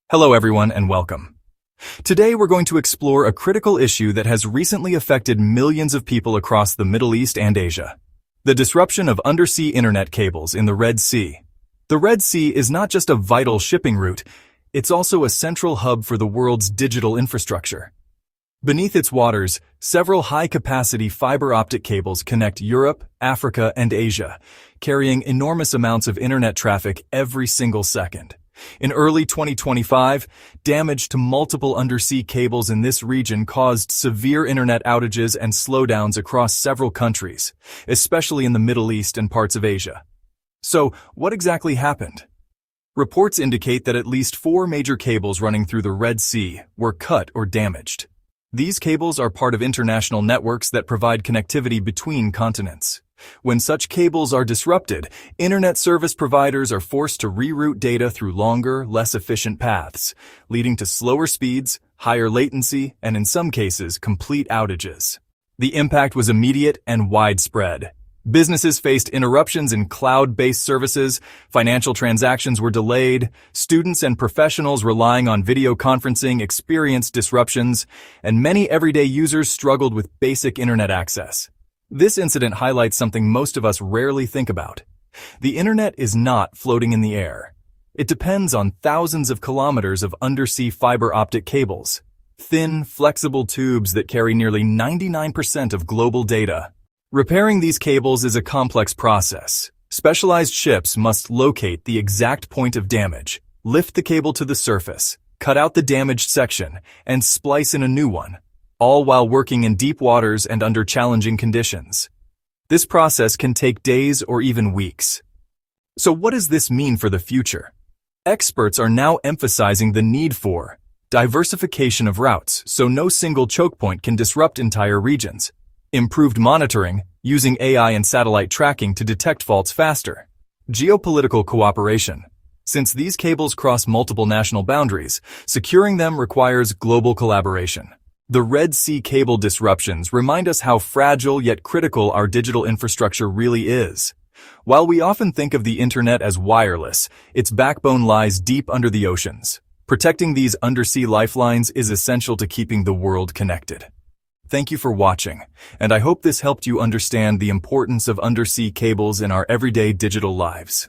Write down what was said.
Hello everyone and welcome. Today we're going to explore a critical issue that has recently affected millions of people across the Middle East and Asia. The disruption of undersea internet cables in the Red Sea. The Red Sea is not just a vital shipping route, it's also a central hub for the world's digital infrastructure. Beneath its waters, several high-capacity fiber-optic cables connect Europe, Africa, and Asia, carrying enormous amounts of internet traffic every single second. In early 2025, damage to multiple undersea cables in this region caused severe internet outages and slowdowns across several countries, especially in the Middle East and parts of Asia. So, what exactly happened? Reports indicate that at least 4 major cables running through the Red Sea were cut or damaged. These cables are part of international networks that provide connectivity between continents. When such cables are disrupted, internet service providers are forced to reroute data through longer, less efficient paths, leading to slower speeds, higher latency, and in some cases, complete outages. The impact was immediate and widespread. Businesses faced interruptions in cloud-based services, financial transactions were delayed, students and professionals relying on video conferencing experienced disruptions, and many everyday users struggled with basic internet access. This incident highlights something most of us rarely think about. The internet is not floating in the air. It depends on thousands of kilometers of undersea fiber-optic cables, thin, flexible tubes that carry nearly 99% of global data. Repairing these cables is a complex process. Specialized ships must locate the exact point of damage, lift the cable to the surface, cut out the damaged section, and splice in a new one, all while working in deep waters and under challenging conditions. This process can take days or even weeks. So what does this mean for the future? Experts are now emphasizing the need for diversification of routes so no single choke point can disrupt entire regions, improved monitoring, using AI and satellite tracking to detect faults faster, geopolitical cooperation. Since these cables cross multiple national boundaries, securing them requires global collaboration. The Red Sea cable disruptions remind us how fragile yet critical our digital infrastructure really is. While we often think of the internet as wireless, its backbone lies deep under the oceans. Protecting these undersea lifelines is essential to keeping the world connected. Thank you for watching, and I hope this helped you understand the importance of undersea cables in our everyday digital lives.